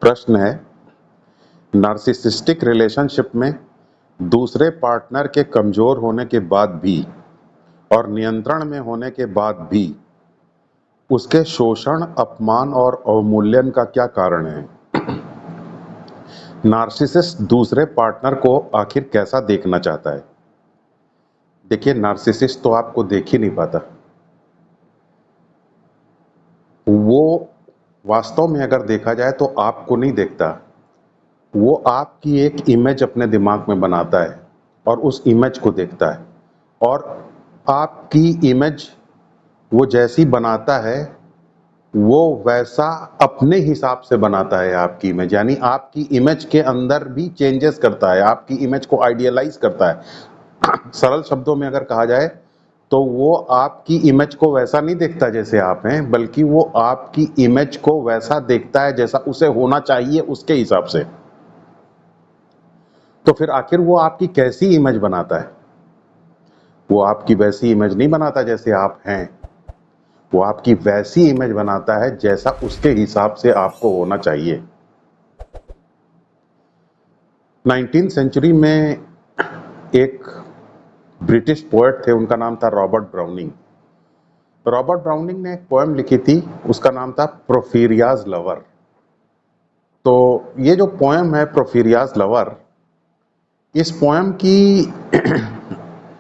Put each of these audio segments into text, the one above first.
प्रश्न है, narcissistic relationship में दूसरे पार्टनर के कमजोर होने के बाद भी और नियंत्रण में होने के बाद भी उसके शोषण, अपमान और अवमूल्यन का क्या कारण है? नार्सिसिस्ट दूसरे पार्टनर को आखिर कैसा देखना चाहता है? देखिए, नार्सिसिस्ट तो आपको देख ही नहीं पाता। वो वास्तव में अगर देखा जाए तो आपको नहीं देखता। वो आपकी एक इमेज अपने दिमाग में बनाता है और उस इमेज को देखता है, और आपकी इमेज वो जैसी बनाता है वो वैसा अपने हिसाब से बनाता है आपकी इमेज। यानी आपकी इमेज के अंदर भी चेंजेस करता है, आपकी इमेज को आइडियलाइज करता है। सरल शब्दों में अगर कहा जाए तो वो आपकी इमेज को वैसा नहीं देखता जैसे आप हैं, बल्कि वो आपकी इमेज को वैसा देखता है जैसा उसे होना चाहिए उसके हिसाब से। तो फिर आखिर वो आपकी कैसी इमेज बनाता है? वो आपकी वैसी इमेज नहीं बनाता जैसे आप हैं, वो आपकी वैसी इमेज बनाता है जैसा उसके हिसाब से आपको होना चाहिए। 19th सेंचुरी में एक ब्रिटिश पोएट थे, उनका नाम था रॉबर्ट ब्राउनिंग। रॉबर्ट ब्राउनिंग ने एक पोएम लिखी थी, उसका नाम था प्रोफीरियाज लवर। तो ये जो पोएम है प्रोफीरियाज लवर, इस पोएम की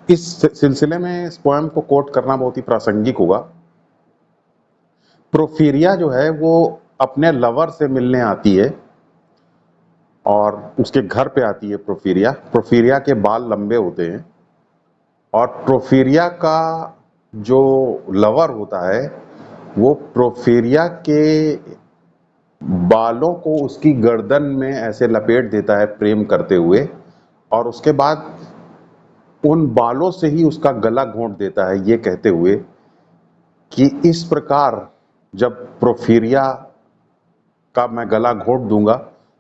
इस सिलसिले में इस पोएम को कोट करना बहुत ही प्रासंगिक होगा। प्रोफीरिया जो है वो अपने लवर से मिलने आती है और उसके घर पे आती है प्रोफीरिया। प्रोफीरिया के बाल लंबे होते हैं और प्रोफीरिया का जो लवर होता है वो प्रोफीरिया के बालों को उसकी गर्दन में ऐसे लपेट देता है प्रेम करते हुए, और उसके बाद उन बालों से ही उसका गला घोंट देता है, ये कहते हुए कि इस प्रकार जब प्रोफीरिया का मैं गला घोंट दूंगा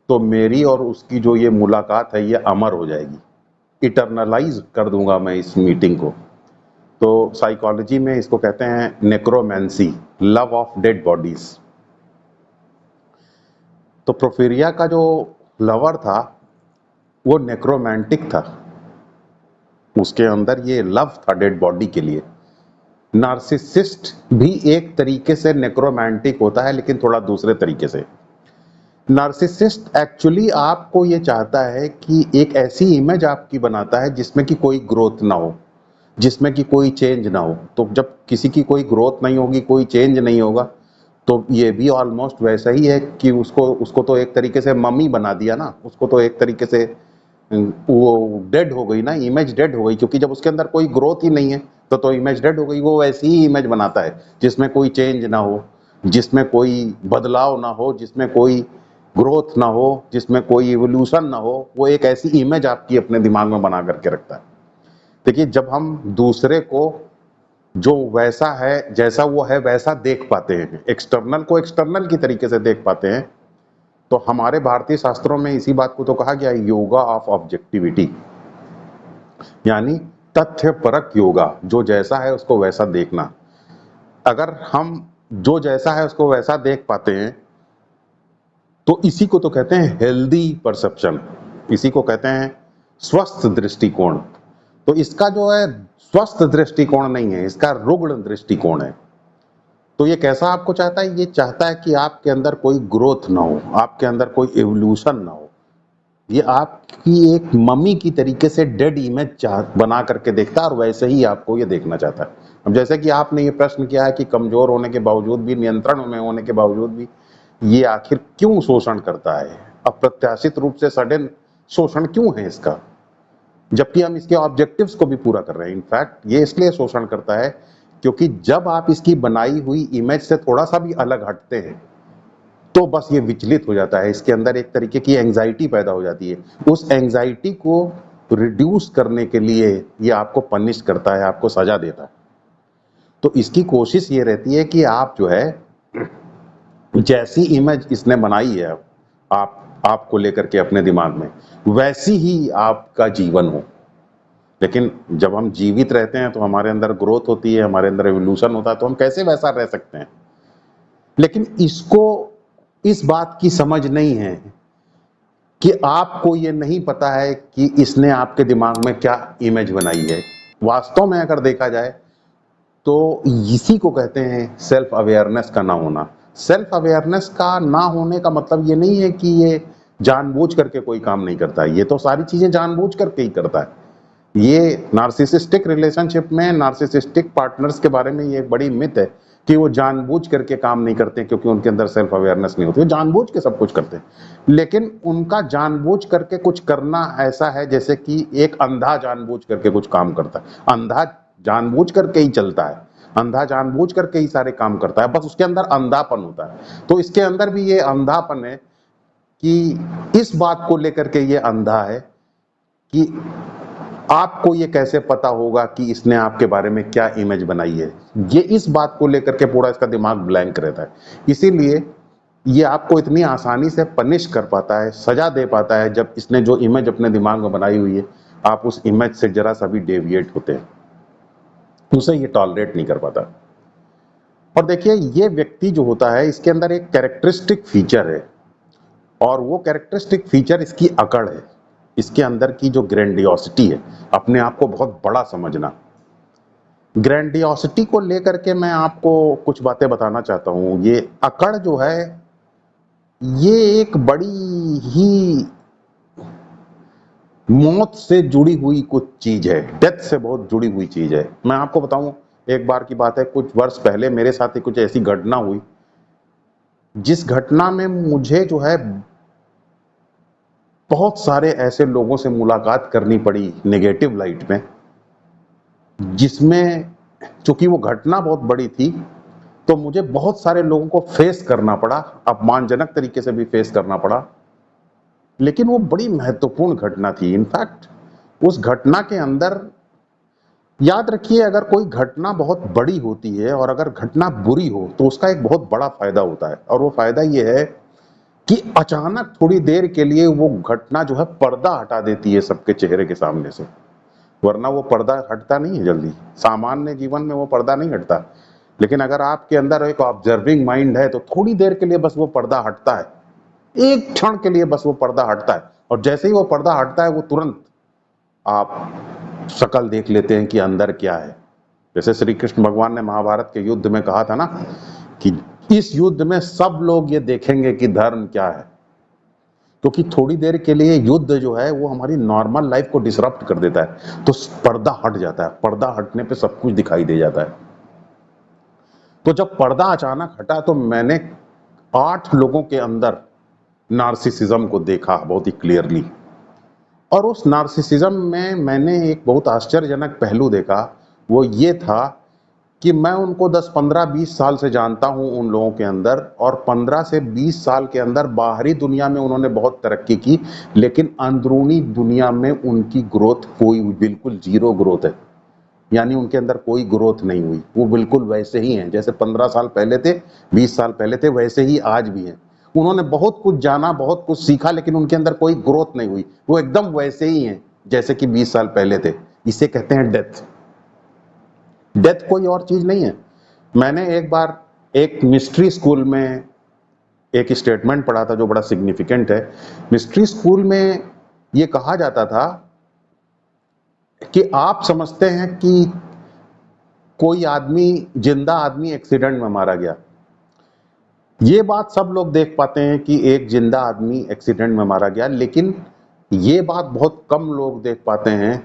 तो मेरी और उसकी जो ये मुलाकात है ये अमर हो जाएगी, इटरनलाइज कर दूंगा मैं इस मीटिंग को। तो साइकोलॉजी में इसको कहते हैं necromancy, love of dead bodies. तो प्रोफीरिया का जो लवर था वो नेक्रोमैंटिक था, उसके अंदर ये लव था डेड बॉडी के लिए। नार्सिसिस्ट भी एक तरीके से नेक्रोमैंटिक होता है, लेकिन थोड़ा दूसरे तरीके से। नार्सिसिस्ट एक्चुअली आपको ये चाहता है कि एक ऐसी इमेज आपकी बनाता है जिसमें कि कोई ग्रोथ ना हो, जिसमें कि कोई चेंज ना हो। तो जब किसी की कोई ग्रोथ नहीं होगी, कोई चेंज नहीं होगा, तो ये भी ऑलमोस्ट वैसा ही है कि उसको उसको तो एक तरीके से मम्मी बना दिया ना, उसको तो एक तरीके से वो डेड हो गई ना, इमेज डेड हो गई, क्योंकि जब उसके अंदर कोई ग्रोथ ही नहीं है तो इमेज डेड हो गई। वो वैसी ही इमेज बनाता है जिसमें कोई चेंज ना हो, जिसमें कोई बदलाव ना हो, जिसमें कोई ग्रोथ ना हो, जिसमें कोई इवोल्यूशन ना हो। वो एक ऐसी इमेज आपकी अपने दिमाग में बना करके रखता है। देखिए, जब हम दूसरे को जो वैसा है, जैसा वो है वैसा देख पाते हैं, एक्सटर्नल को एक्सटर्नल की तरीके से देख पाते हैं, तो हमारे भारतीय शास्त्रों में इसी बात को तो कहा गया है योगा ऑफ ऑब्जेक्टिविटी, यानी तथ्य परक योगा। जो जैसा है उसको वैसा देखना। अगर हम जो जैसा है उसको वैसा देख पाते हैं तो इसी को तो कहते हैं हेल्दी परसेप्शन, इसी को कहते हैं स्वस्थ दृष्टिकोण। तो इसका जो है स्वस्थ दृष्टिकोण नहीं है, इसका रुग्ण दृष्टिकोण है। तो ये कैसा आपको चाहता है? ये चाहता है कि आपके अंदर कोई ग्रोथ ना हो, आपके अंदर कोई एवोल्यूशन ना हो। ये आपकी एक मम्मी की तरीके से डेड इमेज बना करके देखता है और वैसे ही आपको ये देखना चाहता है। अब जैसे कि आपने ये प्रश्न किया है कि कमजोर होने के बावजूद भी, नियंत्रण में होने के बावजूद भी ये आखिर क्यों शोषण करता है, अप्रत्याशित रूप से सडन शोषण क्यों है इसका, जबकि हम इसके ऑब्जेक्टिव्स को भी पूरा कर रहे हैं। इनफैक्ट ये इसलिए शोषण करता है क्योंकि जब आप इसकी बनाई हुई इमेज से थोड़ा सा भी अलग हटते हैं तो बस ये विचलित हो जाता है, इसके अंदर एक तरीके की एंजाइटी पैदा हो जाती है। उस एंजाइटी को रिड्यूस करने के लिए ये आपको पनिश करता है, आपको सजा देता है। तो इसकी कोशिश ये रहती है कि आप जो है जैसी इमेज इसने बनाई है आपको लेकर के अपने दिमाग में, वैसी ही आपका जीवन हो। लेकिन जब हम जीवित रहते हैं तो हमारे अंदर ग्रोथ होती है, हमारे अंदर एवोल्यूशन होता है, तो हम कैसे वैसा रह सकते हैं? लेकिन इसको इस बात की समझ नहीं है कि आपको ये नहीं पता है कि इसने आपके दिमाग में क्या इमेज बनाई है। वास्तव में अगर देखा जाए तो इसी को कहते हैं सेल्फ अवेयरनेस का ना होना। सेल्फ अवेयरनेस का ना होने का मतलब ये नहीं है कि ये जानबूझ करके कोई काम नहीं करता है, ये तो सारी चीजें जानबूझ करके ही करता है। ये नार्सिसिस्टिक रिलेशनशिप में नार्सिसिस्टिक पार्टनर्स के बारे में ये एक बड़ी मिथ है कि वो जानबूझ करके काम नहीं करते क्योंकि उनके अंदर सेल्फ अवेयरनेस नहीं होती, वो जानबूझ के सब कुछ करते हैं। लेकिन उनका जानबूझ करके कुछ करना ऐसा है जैसे कि एक अंधा जानबूझ करके कुछ काम करता है। अंधा जानबूझ करके ही चलता है, अंधा जानबूझ करके ही सारे काम करता है, बस उसके अंदर अंधापन होता है। तो इसके अंदर भी ये अंधापन है कि इस बात को लेकर के ये अंधा है कि आपको ये कैसे पता होगा कि इसने आपके बारे में क्या इमेज बनाई है। ये इस बात को लेकर के पूरा इसका दिमाग ब्लैंक रहता है। इसीलिए ये आपको इतनी आसानी से पनिश कर पाता है, सजा दे पाता है, जब इसने जो इमेज अपने दिमाग में बनाई हुई है आप उस इमेज से जरा सा भी डेविएट होते हैं, उसे ये टॉलरेट नहीं कर पाता। और देखिए ये व्यक्ति जो होता है इसके अंदर एक कैरेक्टरिस्टिक फीचर है, और वो कैरेक्टरिस्टिक फीचर इसकी अकड़ है, इसके अंदर की जो ग्रैंडियोसिटी है, अपने आप को बहुत बड़ा समझना। ग्रैंडियोसिटी को लेकर के मैं आपको कुछ बातें बताना चाहता हूं। ये अकड़ जो है ये एक बड़ी ही मौत से जुड़ी हुई कुछ चीज है, डेथ से बहुत जुड़ी हुई चीज है। मैं आपको बताऊं, एक बार की बात है, कुछ वर्ष पहले मेरे साथ ही कुछ ऐसी घटना हुई जिस घटना में मुझे जो है बहुत सारे ऐसे लोगों से मुलाकात करनी पड़ी नेगेटिव लाइट में, जिसमें चूंकि वो घटना बहुत बड़ी थी तो मुझे बहुत सारे लोगों को फेस करना पड़ा, अपमानजनक तरीके से भी फेस करना पड़ा। लेकिन वो बड़ी महत्वपूर्ण घटना थी। इनफैक्ट उस घटना के अंदर याद रखिए, अगर कोई घटना बहुत बड़ी होती है और अगर घटना बुरी हो तो उसका एक बहुत बड़ा फायदा होता है, और वो फायदा ये है कि अचानक थोड़ी देर के लिए वो घटना जो है पर्दा हटा देती है सबके चेहरे के सामने से। वरना वो पर्दा हटता नहीं है जल्दी, सामान्य जीवन में वो पर्दा नहीं हटता। लेकिन अगर आपके अंदर एक ऑब्जर्विंग माइंड है तो थोड़ी देर के लिए बस वो पर्दा हटता है, एक क्षण के लिए बस वो पर्दा हटता है, और जैसे ही वो पर्दा हटता है वो तुरंत आप शकल देख लेते हैं कि अंदर क्या है। जैसे श्री कृष्ण भगवान ने महाभारत के युद्ध में कहा था ना कि इस युद्ध में सब लोग ये देखेंगे कि धर्म क्या है, क्योंकि थोड़ी देर के लिए युद्ध जो है वो हमारी नॉर्मल लाइफ को डिसरप्ट कर देता है, तो पर्दा हट जाता है, पर्दा हटने पे सब कुछ दिखाई दे जाता है। तो जब पर्दा अचानक हटा तो मैंने 8 लोगों के अंदर नार्सिसिज्म को देखा बहुत ही क्लियरली। और उस नार्सिसिज्म में मैंने एक बहुत आश्चर्यजनक पहलू देखा, वो ये था कि मैं उनको 10, 15, 20 साल से जानता हूं उन लोगों के अंदर, और 15 से 20 साल के अंदर बाहरी दुनिया में उन्होंने बहुत तरक्की की, लेकिन अंदरूनी दुनिया में उनकी ग्रोथ कोई बिल्कुल जीरो ग्रोथ है। यानी उनके अंदर कोई ग्रोथ नहीं हुई, वो बिल्कुल वैसे ही हैं जैसे 15 साल पहले थे, 20 साल पहले थे, वैसे ही आज भी हैं। उन्होंने बहुत कुछ जाना, बहुत कुछ सीखा, लेकिन उनके अंदर कोई ग्रोथ नहीं हुई, वो एकदम वैसे ही हैं जैसे कि 20 साल पहले थे। इसे कहते हैं डेथ। डेथ कोई और चीज नहीं है। मैंने एक बार एक मिस्ट्री स्कूल में एक स्टेटमेंट पढ़ा था जो बड़ा सिग्निफिकेंट है। मिस्ट्री स्कूल में ये कहा जाता था कि आप समझते हैं कि कोई आदमी, जिंदा आदमी एक्सीडेंट में मारा गया, ये बात सब लोग देख पाते हैं कि एक जिंदा आदमी एक्सीडेंट में मारा गया, लेकिन ये बात बहुत कम लोग देख पाते हैं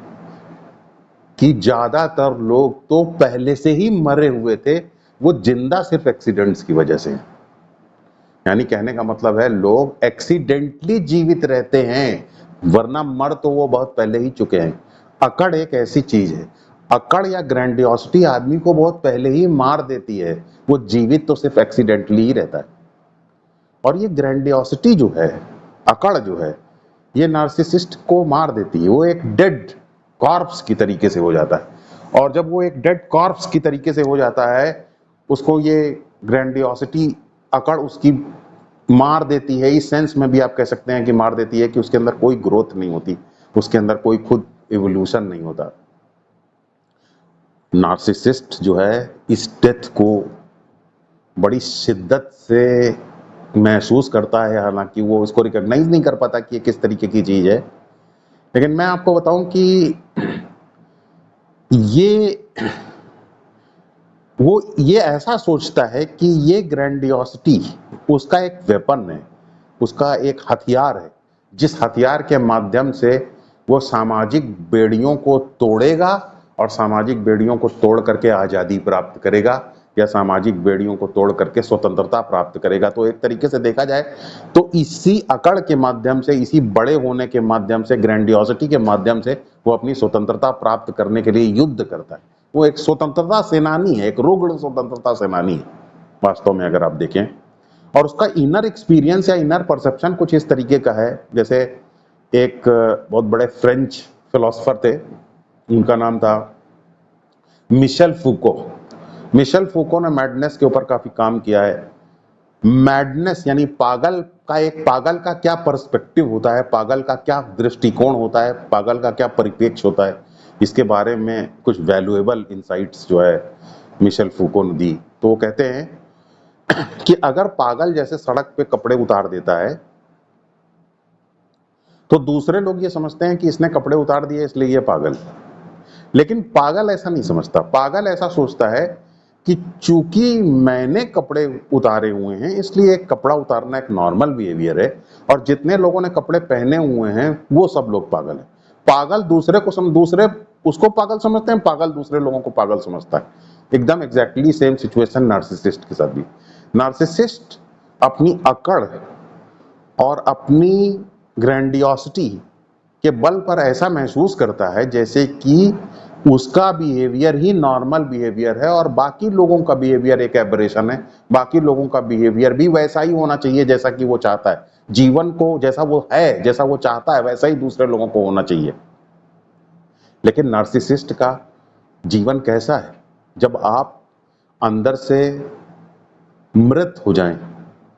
कि ज्यादातर लोग तो पहले से ही मरे हुए थे, वो जिंदा सिर्फ एक्सीडेंट्स की वजह से। यानी कहने का मतलब है लोग एक्सीडेंटली जीवित रहते हैं, वरना मर तो वो बहुत पहले ही चुके हैं। अकड़ एक ऐसी चीज है, अकड़ या ग्रैंडियोसिटी आदमी को बहुत पहले ही मार देती है, वो जीवित तो सिर्फ एक्सीडेंटली ही रहता है। और ये ग्रैंडियोसिटी जो है, अकड़ जो है, ये नार्सिसिस्ट को मार देती है। वो एक डेड कॉर्प्स की तरीके से हो जाता है, और जब वो एक डेड कॉर्प्स की तरीके से हो जाता है, उसको ये ग्रैंडियोसिटी, अकड़ उसकी मार देती है। इस सेंस में भी आप कह सकते हैं कि मार देती है कि उसके अंदर कोई ग्रोथ नहीं होती, उसके अंदर कोई खुद इवोल्यूशन नहीं होता। नार्सिसिस्ट जो है इस डेथ को बड़ी शिद्दत से महसूस करता है, हालांकि वो इसको रिकॉग्नाइज नहीं कर पाता कि ये किस तरीके की चीज है। लेकिन मैं आपको बताऊं कि ये वो ये ऐसा सोचता है कि ये ग्रैंडियोसिटी उसका एक वेपन है, उसका एक हथियार है, जिस हथियार के माध्यम से वो सामाजिक बेड़ियों को तोड़ेगा और सामाजिक बेड़ियों को तोड़ करके आजादी प्राप्त करेगा या सामाजिक बेड़ियों को तोड़ करके स्वतंत्रता प्राप्त करेगा। तो एक तरीके से देखा जाए तो इसी अकड़ के माध्यम से, इसी बड़े होने के माध्यम से, ग्रैंडियोसिटी के माध्यम से वो अपनी स्वतंत्रता प्राप्त करने के लिए युद्ध करता है। वो एक स्वतंत्रता सेनानी है, एक रुग्ण स्वतंत्रता सेनानी है वास्तव में, अगर आप देखें। और उसका इनर एक्सपीरियंस या इनर परसेप्शन कुछ इस तरीके का है, जैसे एक बहुत बड़े फ्रेंच फिलोसोफर थे, उनका नाम था मिशेल फूको। मिशेल फूको ने मैडनेस के ऊपर काफी काम किया है। मैडनेस यानी पागल का, एक पागल का क्या पर्सपेक्टिव होता है, पागल का क्या दृष्टिकोण होता है, पागल का क्या परिप्रेक्ष्य होता है, इसके बारे में कुछ वैल्यूएबल इंसाइट्स जो है मिशेल फूको ने दी। तो वो कहते हैं कि अगर पागल जैसे सड़क पे कपड़े उतार देता है तो दूसरे लोग ये समझते हैं कि इसने कपड़े उतार दिए इसलिए ये पागल। लेकिन पागल ऐसा नहीं समझता, पागल ऐसा सोचता है कि चूंकि मैंने कपड़े उतारे हुए हैं इसलिए एक कपड़ा उतारना एक नॉर्मल बिहेवियर है, और जितने लोगों ने कपड़े पहने हुए हैं वो सब लोग पागल हैं। पागल दूसरे को दूसरे उसको पागल समझते हैं, पागल दूसरे लोगों को पागल समझता है। एकदम एग्जैक्टली सेम सिचुएशन नार्सिसिस्ट के साथ भी। नार्सिसिस्ट अपनी अकड़ और अपनी ग्रैंडियोसिटी के बल पर ऐसा महसूस करता है जैसे कि उसका बिहेवियर ही नॉर्मल बिहेवियर है और बाकी लोगों का बिहेवियर एक एबरेशन है, बाकी लोगों का बिहेवियर भी वैसा ही होना चाहिए जैसा कि वो चाहता है। जीवन को जैसा वो है, जैसा वो चाहता है, वैसा ही दूसरे लोगों को होना चाहिए। लेकिन नार्सिसिस्ट का जीवन कैसा है? जब आप अंदर से मृत हो जाएं,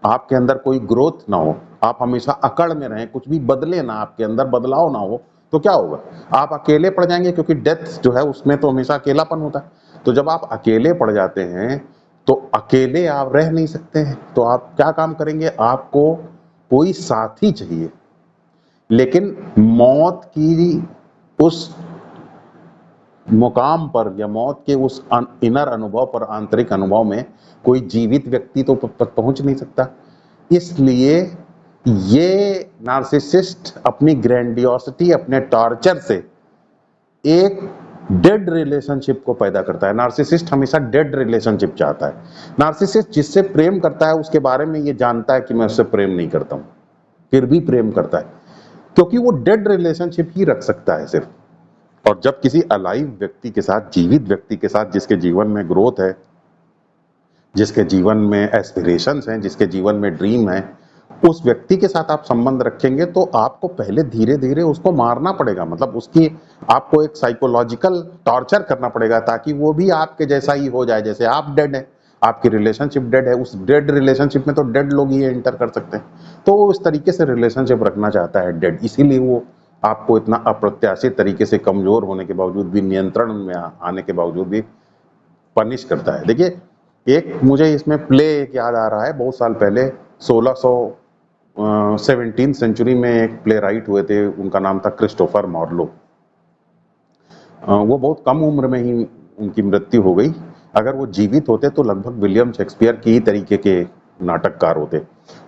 आपके अंदर कोई ग्रोथ ना हो, आप हमेशा अकड़ में रहें, कुछ भी बदले ना, आपके अंदर बदलाव ना हो, तो क्या होगा? आप अकेले पड़ जाएंगे, क्योंकि डेथ जो है उसमें तो हमेशा अकेलापन होता है। तो जब आप अकेले पड़ जाते हैं तो अकेले आप रह नहीं सकते हैं, तो आप क्या काम करेंगे? आपको कोई साथी चाहिए। लेकिन मौत की उस मुकाम पर या मौत के उस इनर अनुभव पर, आंतरिक अनुभव में कोई जीवित व्यक्ति तो पहुंच नहीं सकता। इसलिए ये नार्सिसिस्ट अपनी ग्रैंडियोसिटी, अपने टॉर्चर से एक डेड रिलेशनशिप को पैदा करता है। नार्सिसिस्ट हमेशा डेड रिलेशनशिप चाहता है। नार्सिसिस्ट जिससे प्रेम करता है उसके बारे में ये जानता है कि मैं उससे प्रेम नहीं करता हूं, फिर भी प्रेम करता है, क्योंकि वो डेड रिलेशनशिप ही रख सकता है सिर्फ। और जब किसी अलाइव व्यक्ति के साथ, जीवित व्यक्ति के साथ, जिसके जीवन में ग्रोथ है, जिसके जीवन में एस्पिरेशंस हैं, जिसके जीवन में ड्रीम है, उस व्यक्ति के साथ आप संबंध रखेंगे तो आपको पहले धीरे धीरे उसको मारना पड़ेगा। मतलब उसकी, आपको एक साइकोलॉजिकल टॉर्चर करना पड़ेगा ताकि वो भी आपके जैसा ही हो जाए। जैसे आप डेड है, आपकी रिलेशनशिप डेड है, उस डेड रिलेशनशिप में तो डेड लोग ही एंटर कर सकते हैं। तो वो इस तरीके से रिलेशनशिप रखना चाहता है डेड, इसीलिए वो आपको इतना अप्रत्याशित तरीके से, कमजोर होने के बावजूद भी, नियंत्रण में आने के बावजूद भी पनिश करता है। देखिए, एक मुझे इसमें प्ले एक याद आ रहा है, बहुत साल पहले 17th सेंचुरी में एक प्ले राइट हुए थे, उनका नाम था क्रिस्टोफर मार्लो। वो बहुत कम उम्र में ही उनकी मृत्यु हो गई। अगर वो जीवित होते तो लगभग विलियम शेक्सपियर की ही तरीके के नाटककार होते।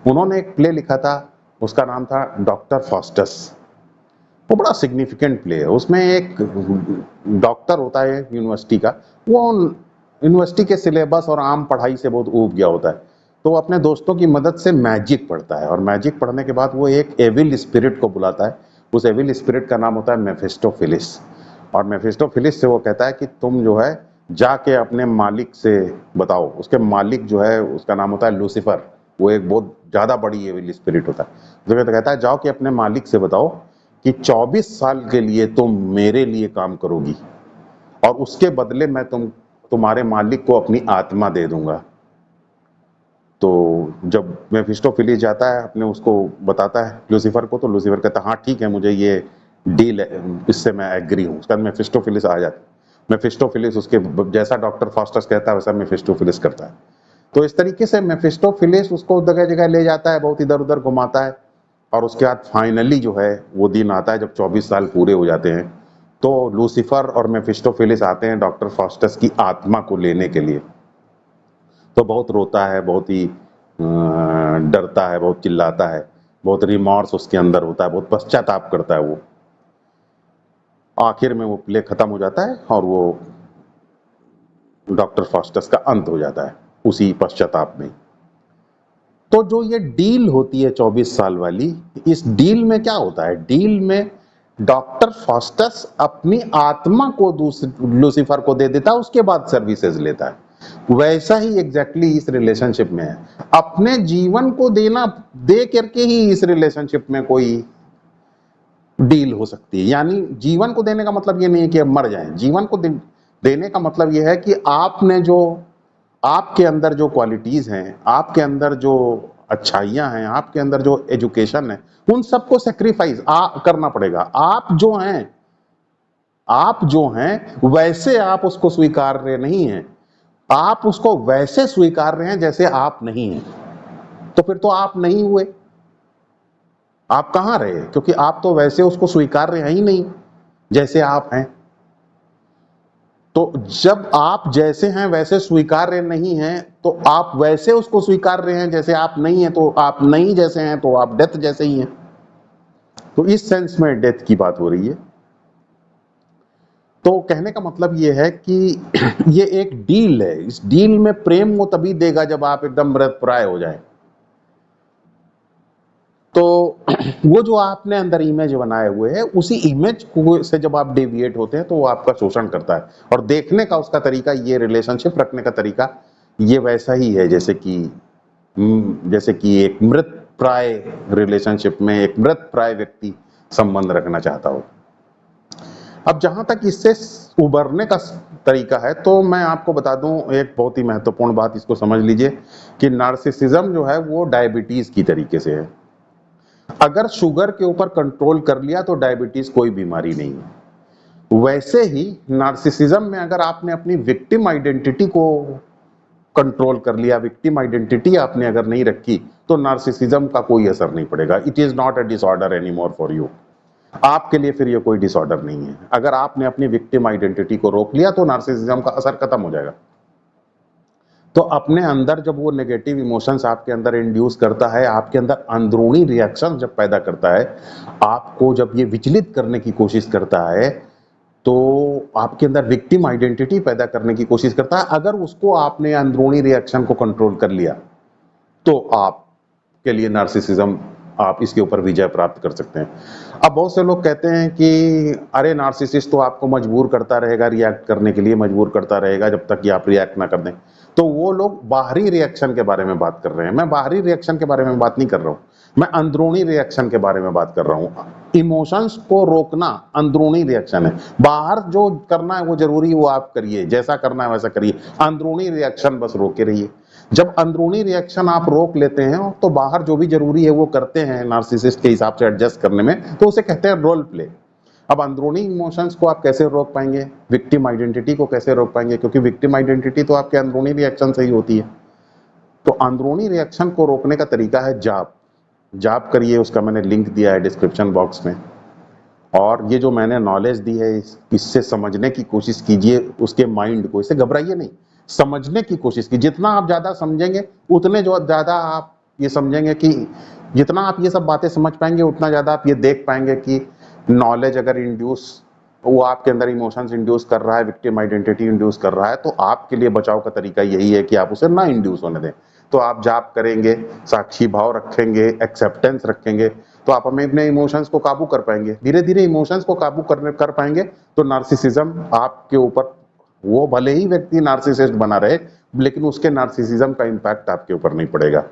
उन्होंने एक प्ले लिखा था, उसका नाम था डॉक्टर फास्टस। वो बड़ा सिग्निफिकेंट प्ले है। उसमें एक डॉक्टर होता है यूनिवर्सिटी का, वो यूनिवर्सिटी के सिलेबस और आम पढ़ाई से बहुत ऊब गया होता है, तो वो अपने दोस्तों की मदद से मैजिक पढ़ता है, और मैजिक पढ़ने के बाद वो एक एविल स्पिरिट को बुलाता है। उस एविल स्पिरिट का नाम होता है मेफिस्टोफिलिस। और मेफिस्टोफिलिस से वो कहता है कि तुम जो है जाके अपने मालिक से बताओ। उसके मालिक जो है उसका नाम होता है लूसीफर, वो एक बहुत ज्यादा बड़ी एविल स्पिरिट होता है। तो कहता है जाओ कि अपने मालिक से बताओ कि 24 साल के लिए तुम मेरे लिए काम करोगी और उसके बदले मैं तुम्हारे मालिक को अपनी आत्मा दे दूंगा। तो जब मेफिस्टोफिलिस जाता है, अपने उसको बताता है लूसीफर को, तो लूसीफर कहता है हाँ ठीक है, मुझे ये डील है, इससे मैं एग्री हूँ। उसका मेफिस्टोफिलिस आ जाता है। मेफिस्टोफिलिस उसके जैसा डॉक्टर फास्टस कहता है वैसा मेफिस्टोफिलिस करता है। तो इस तरीके से मेफिस्टोफिलिस उसको जगह जगह ले जाता है, बहुत इधर उधर घुमाता है, और उसके बाद फाइनली जो है वो दिन आता है जब 24 साल पूरे हो जाते हैं, तो लूसीफर और मेफिस्टोफिलिस आते हैं डॉक्टर फास्टस की आत्मा को लेने के लिए। तो बहुत रोता है, बहुत ही डरता है, बहुत चिल्लाता है, बहुत रिमॉर्स उसके अंदर होता है, बहुत पश्चाताप करता है वो। आखिर में वो प्ले खत्म हो जाता है और वो डॉक्टर फास्टस का अंत हो जाता है उसी पश्चाताप में। तो जो ये डील होती है 24 साल वाली, इस डील में क्या होता है? डील में डॉक्टर फास्टस अपनी आत्मा को लूसीफर को दे देता है, उसके बाद सर्विसेज लेता है। वैसा ही एग्जैक्टली इस रिलेशनशिप में है। अपने जीवन को दे करके ही इस रिलेशनशिप में कोई डील हो सकती है। यानी जीवन को देने का मतलब ये नहीं है कि अब मर जाएं। जीवन को देने का मतलब ये है कि आपने जो आपके अंदर जो क्वालिटीज हैं, आपके अंदर जो अच्छाइयां हैं, आपके अंदर जो एजुकेशन है, उन सबको सेक्रीफाइस करना पड़ेगा। आप जो हैं वैसे आप उसको स्वीकार्य नहीं हैं। आप उसको वैसे स्वीकार्य हैं जैसे आप नहीं हैं। तो फिर तो आप नहीं हुए, आप कहां रहे? क्योंकि आप तो वैसे उसको स्वीकार्य हैं ही नहीं जैसे आप हैं। तो जब आप जैसे हैं वैसे स्वीकार्य नहीं हैं, तो आप वैसे उसको स्वीकार्य हैं जैसे आप नहीं हैं, तो आप नहीं जैसे हैं तो आप डेथ जैसे ही हैं। तो इस सेंस में डेथ की बात हो रही है। तो कहने का मतलब ये है कि ये एक डील है। इस डील में प्रेम वो तभी देगा जब आप एकदम मृतप्राय हो जाए। तो वो जो आपने अंदर इमेज बनाए हुए है, उसी इमेज से जब आप डेविएट होते हैं तो वो आपका शोषण करता है। और देखने का उसका तरीका, ये रिलेशनशिप रखने का तरीका ये वैसा ही है जैसे कि एक मृत प्राय रिलेशनशिप में एक मृत प्राय व्यक्ति संबंध रखना चाहता हो। अब जहां तक इससे उबरने का तरीका है, तो मैं आपको बता दूं एक बहुत ही महत्वपूर्ण बात, इसको समझ लीजिए कि नार्सिसिज्म जो है वो डायबिटीज की तरीके से है। अगर शुगर के ऊपर कंट्रोल कर लिया तो डायबिटीज कोई बीमारी नहीं है। वैसे ही नार्सिसिज्म में अगर आपने अपनी विक्टिम आइडेंटिटी को कंट्रोल कर लिया, विक्टिम आइडेंटिटी आपने अगर नहीं रखी, तो नार्सिसिज्म का कोई असर नहीं पड़ेगा। It is not a disorder any more for you. आपके लिए फिर ये कोई डिसऑर्डर नहीं है। अगर आपने अपनी विक्टिम आइडेंटिटी को रोक लिया तो नार्सिसिज्म का असर खत्म हो जाएगा। तो अपने अंदर जब वो नेगेटिव इमोशंस आपके अंदर इंड्यूस करता है, आपके अंदर अंदरूनी रिएक्शन जब पैदा करता है, आपको जब ये विचलित करने की कोशिश करता है, तो आपके अंदर विक्टिम आइडेंटिटी पैदा करने की कोशिश करता है, अगर उसको आपने अंदरूनी रिएक्शन को कंट्रोल कर लिया तो आपके लिए नार्सिसिज्म, आप इसके ऊपर विजय प्राप्त कर सकते हैं। अब बहुत से लोग कहते हैं कि अरे नार्सिसिस्ट तो आपको मजबूर करता रहेगा, रिएक्ट करने के लिए मजबूर करता रहेगा जब तक कि आप रिएक्ट ना कर दें। तो वो लोग बाहरी रिएक्शन के बारे में बात कर रहे हैं। मैं बाहरी रिएक्शन के बारे में बात नहीं कर रहा हूं, मैं अंदरूनी रिएक्शन के बारे में बात कर रहा हूं। इमोशंस को रोकना अंदरूनी रिएक्शन है। बाहर जो करना है वो जरूरी, वो आप करिए, जैसा करना है वैसा करिए, अंदरूनी रिएक्शन बस रोके रहिए। जब अंदरूनी रिएक्शन आप रोक लेते हैं तो बाहर जो भी जरूरी है वो करते हैं नार्सिसिस्ट के हिसाब से एडजस्ट करने में, तो उसे कहते हैं रोल प्ले। अब अंदरूनी इमोशंस को आप कैसे रोक पाएंगे? विक्टिम आइडेंटिटी को कैसे रोक पाएंगे? क्योंकि विक्टिम आइडेंटिटी तो आपके अंदरूनी रिएक्शन से ही होती है। तो अंदरूनी रिएक्शन को रोकने का तरीका है जाप। जाप करिए, उसका मैंने लिंक दिया है डिस्क्रिप्शन बॉक्स में। और ये जो मैंने नॉलेज दी है इससे समझने की कोशिश कीजिए उसके माइंड को, इससे घबराइए नहीं, समझने की कोशिश कीजिए। जितना आप ज्यादा समझेंगे उतने जो ज्यादा आप ये समझेंगे कि जितना आप ये सब बातें समझ पाएंगे उतना ज्यादा आप ये देख पाएंगे कि नॉलेज अगर इंड्यूस, वो आपके अंदर इमोशंस इंड्यूस कर रहा है, विक्टिम आइडेंटिटी इंड्यूस कर रहा है, तो आपके लिए बचाव का तरीका यही है कि आप उसे ना इंड्यूस होने दें। तो आप जाप करेंगे, साक्षी भाव रखेंगे, एक्सेप्टेंस रखेंगे, तो आप हमें अपने इमोशंस को काबू कर पाएंगे। धीरे धीरे इमोशंस को काबू कर पाएंगे तो नार्सिसिज्म आपके ऊपर, वो भले ही व्यक्ति नार्सिसिस्ट बना रहे लेकिन उसके नार्सिसिज्म का इम्पैक्ट आपके ऊपर नहीं पड़ेगा।